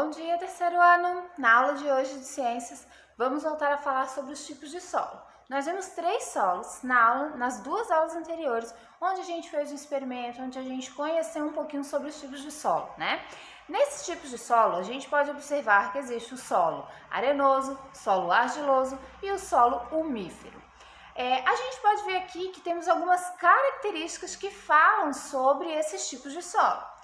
Bom dia, terceiro ano! Na aula de hoje de Ciências, vamos voltar a falar sobre os tipos de solo. Nós vimos 3 solos nas 2 aulas anteriores, onde a gente fez um experimento, onde a gente conheceu um pouquinho sobre os tipos de solo, né? Nesses tipos de solo, a gente pode observar que existe o solo arenoso, solo argiloso e o solo umífero. A gente pode ver aqui que temos algumas características que falam sobre esses tipos de solo.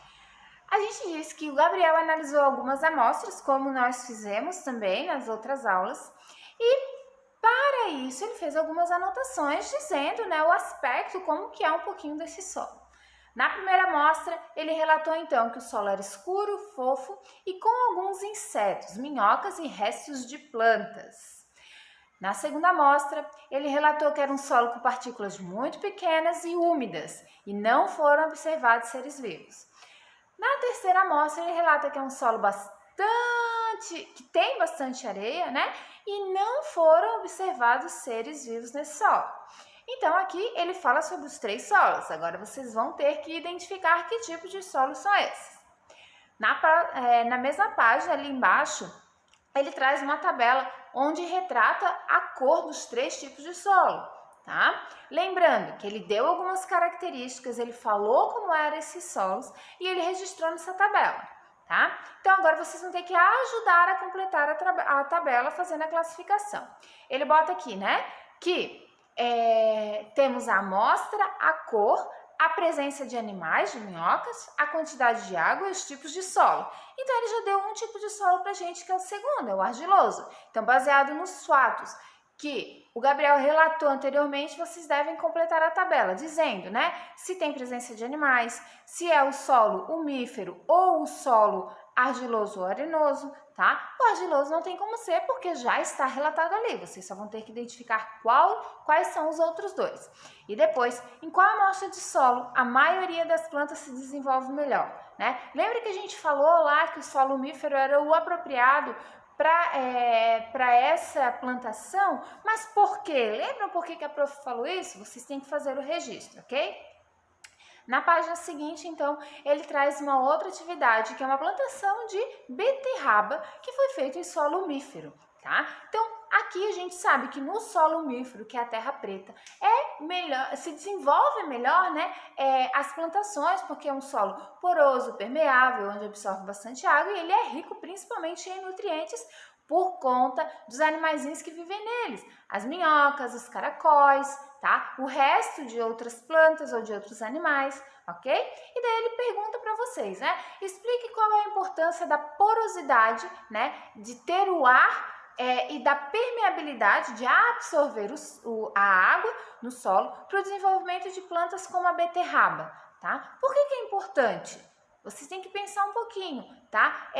A gente disse que o Gabriel analisou algumas amostras, como nós fizemos também nas outras aulas, e para isso ele fez algumas anotações dizendo, o aspecto, como que é um pouquinho desse solo. Na primeira amostra, ele relatou então que o solo era escuro, fofo e com alguns insetos, minhocas e restos de plantas. Na segunda amostra, ele relatou que era um solo com partículas muito pequenas e úmidas e não foram observados seres vivos. Na terceira amostra, ele relata que é um solo que tem bastante areia, e não foram observados seres vivos nesse solo. Então, aqui ele fala sobre os 3 solos. Agora, vocês vão ter que identificar que tipo de solos são esses. Na mesma página, ali embaixo, ele traz uma tabela onde retrata a cor dos 3 tipos de solo. Tá? Lembrando que ele deu algumas características, ele falou como eram esses solos e ele registrou nessa tabela, tá? Então agora vocês vão ter que ajudar a completar a tabela fazendo a classificação. Ele bota aqui, que temos a amostra, a cor, a presença de animais, de minhocas, a quantidade de água e os tipos de solo. Então ele já deu um tipo de solo pra gente, que é o segundo, é o argiloso. Então, baseado nos fatos que o Gabriel relatou anteriormente, vocês devem completar a tabela, dizendo, se tem presença de animais, se é o solo umífero ou o solo argiloso ou arenoso, tá? O argiloso não tem como ser, porque já está relatado ali, vocês só vão ter que identificar quais são os outros 2. E depois, em qual amostra de solo a maioria das plantas se desenvolve melhor, Lembra que a gente falou lá que o solo umífero era o apropriado para essa plantação? Mas por quê? Lembram por que a prof falou isso? Vocês têm que fazer o registro, ok? Na página seguinte, então, ele traz uma outra atividade, que é uma plantação de beterraba, que foi feita em solo umífero, tá? Então, aqui a gente sabe que no solo umífero, que é a terra preta, se desenvolve melhor, as plantações, porque é um solo poroso, permeável, onde absorve bastante água, e ele é rico principalmente em nutrientes por conta dos animaizinhos que vivem neles, as minhocas, os caracóis, tá? O resto de outras plantas ou de outros animais, ok? E daí ele pergunta para vocês, explique qual é a importância da porosidade, de ter o ar e da permeabilidade de absorver a água no solo para o desenvolvimento de plantas como a beterraba, tá? Por que é importante? Vocês têm que pensar um pouquinho, tá?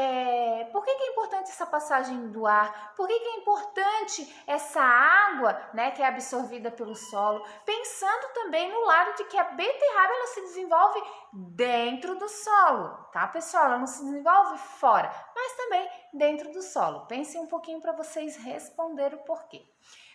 Por que é importante essa passagem do ar? Por que é importante essa água, que é absorvida pelo solo? Pensando também no lado de que a beterraba ela se desenvolve dentro do solo, tá, pessoal? Ela não se desenvolve fora, mas também dentro do solo. Pensem um pouquinho para vocês responderem o porquê.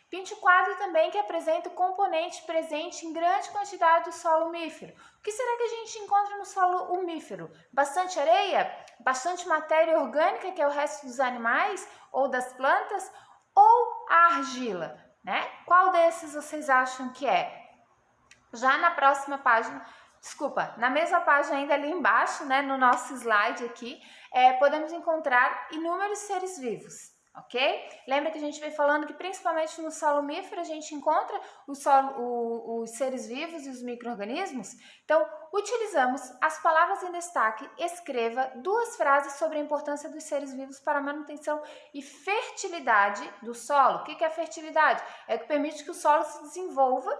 Pinte o quadro também que apresenta o componente presente em grande quantidade do solo umífero. O que será que a gente encontra no solo umífero? Bastante areia? Bastante matéria orgânica, que é o resto dos animais ou das plantas? Ou a argila, Qual desses vocês acham que é? Já na próxima página, na mesma página ainda ali embaixo, no nosso slide aqui, podemos encontrar inúmeros seres vivos. Ok? Lembra que a gente veio falando que principalmente no solo umífero a gente encontra os seres vivos e os micro-organismos? Então, utilizamos as palavras em destaque. Escreva 2 frases sobre a importância dos seres vivos para a manutenção e fertilidade do solo. O que é fertilidade? É o que permite que o solo se desenvolva,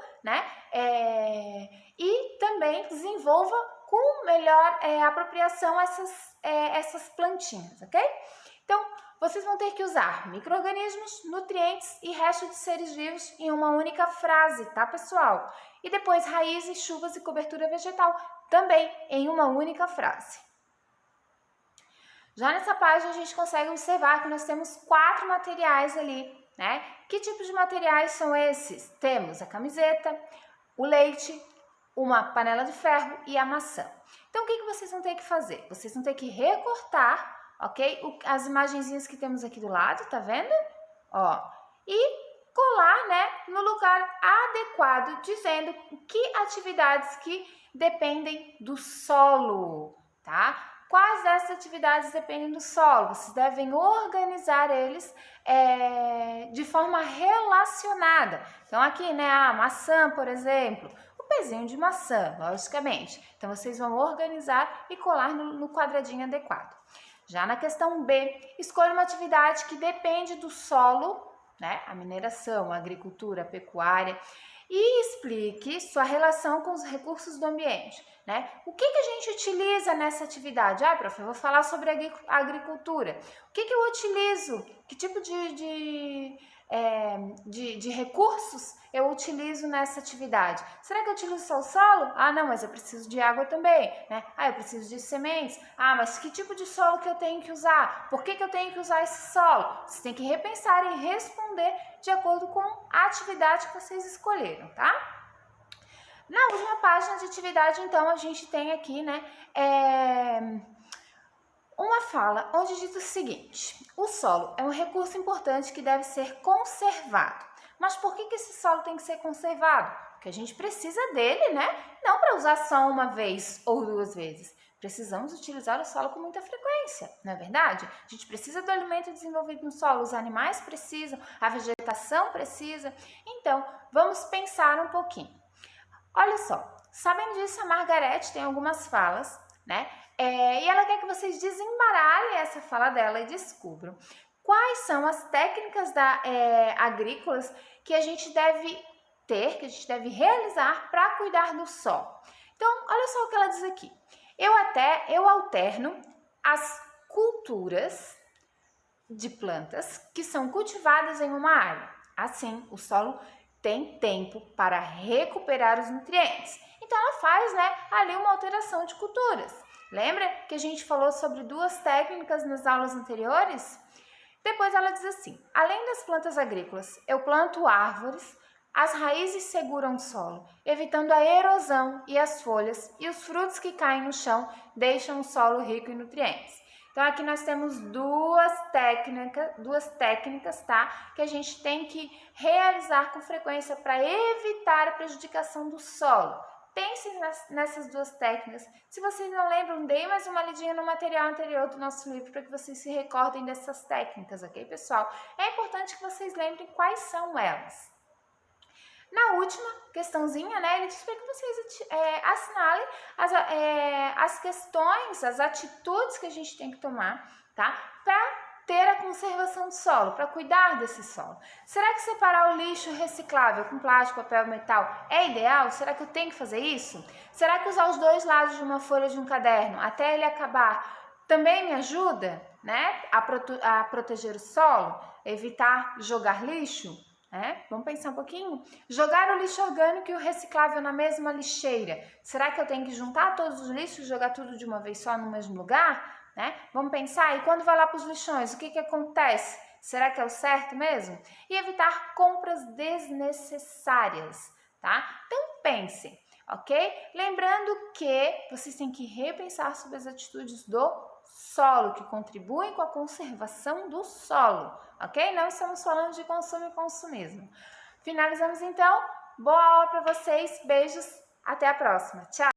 e também desenvolva com melhor apropriação essas plantinhas, ok? Então, vocês vão ter que usar micro-organismos, nutrientes e resto de seres vivos em uma única frase, tá, pessoal? E depois raízes, chuvas e cobertura vegetal, também em uma única frase. Já nessa página a gente consegue observar que nós temos 4 materiais ali, Que tipos de materiais são esses? Temos a camiseta, o leite, uma panela de ferro e a maçã. Então, o que vocês vão ter que fazer? Vocês vão ter que recortar ok? As imagenzinhas que temos aqui do lado, tá vendo? Ó, e colar, né, no lugar adequado, dizendo que atividades que dependem do solo, tá? Quais dessas atividades dependem do solo? Vocês devem organizar eles de forma relacionada. Então, aqui, né, a maçã, por exemplo, o pezinho de maçã, logicamente. Então, vocês vão organizar e colar no quadradinho adequado. Já na questão B, escolha uma atividade que depende do solo, né? A mineração, a agricultura, a pecuária, e explique sua relação com os recursos do ambiente, né? O que a gente utiliza nessa atividade? Ah, prof, eu vou falar sobre a agricultura. O que eu utilizo? Que tipo de recursos eu utilizo nessa atividade? Será que eu utilizo só o solo? Ah, não, mas eu preciso de água também, né? Ah, eu preciso de sementes. Ah, mas que tipo de solo que eu tenho que usar? Por que eu tenho que usar esse solo? Você tem que repensar e responder de acordo com a atividade que vocês escolheram, tá? Na última página de atividade, então, a gente tem aqui, né, uma fala onde diz o seguinte: o solo é um recurso importante que deve ser conservado. Mas por que esse solo tem que ser conservado? Porque a gente precisa dele, né? Não para usar só uma vez ou duas vezes. Precisamos utilizar o solo com muita frequência, não é verdade? A gente precisa do alimento desenvolvido no solo, os animais precisam, a vegetação precisa. Então, vamos pensar um pouquinho. Olha só, sabendo disso, a Margarete tem algumas falas, né? E ela quer que vocês desembaralhem essa fala dela e descubram quais são as técnicas agrícolas que a gente deve ter, que a gente deve realizar para cuidar do solo. Então, olha só o que ela diz aqui. Eu alterno as culturas de plantas que são cultivadas em uma área. Assim, o solo tem tempo para recuperar os nutrientes. Então, ela faz, né, ali uma alteração de culturas. Lembra que a gente falou sobre duas técnicas nas aulas anteriores? Depois ela diz assim: além das plantas agrícolas, eu planto árvores. As raízes seguram o solo, evitando a erosão, e as folhas e os frutos que caem no chão deixam o solo rico em nutrientes. Então, aqui nós temos duas técnicas, tá? Que a gente tem que realizar com frequência para evitar a prejudicação do solo. Pensem nessas duas técnicas. Se vocês não lembram, deem mais uma lidinha no material anterior do nosso livro para que vocês se recordem dessas técnicas, ok, pessoal? É importante que vocês lembrem quais são elas. Na última questãozinha, né, ele diz para que vocês assinalem as questões, as atitudes que a gente tem que tomar, tá? Para ter a conservação do solo, para cuidar desse solo. Será que separar o lixo reciclável com plástico, papel e metal é ideal? Será que eu tenho que fazer isso? Será que usar os dois lados de uma folha de um caderno até ele acabar também me ajuda, né, a proteger o solo, evitar jogar lixo? Vamos pensar um pouquinho? Jogar o lixo orgânico e o reciclável na mesma lixeira. Será que eu tenho que juntar todos os lixos e jogar tudo de uma vez só no mesmo lugar? Vamos pensar, e quando vai lá para os lixões, o que acontece? Será que é o certo mesmo? E evitar compras desnecessárias, tá? Então pensem, ok? Lembrando que vocês têm que repensar sobre as atitudes do solo, que contribuem com a conservação do solo, ok? Não estamos falando de consumo e consumismo. Finalizamos então. Boa aula para vocês. Beijos. Até a próxima. Tchau.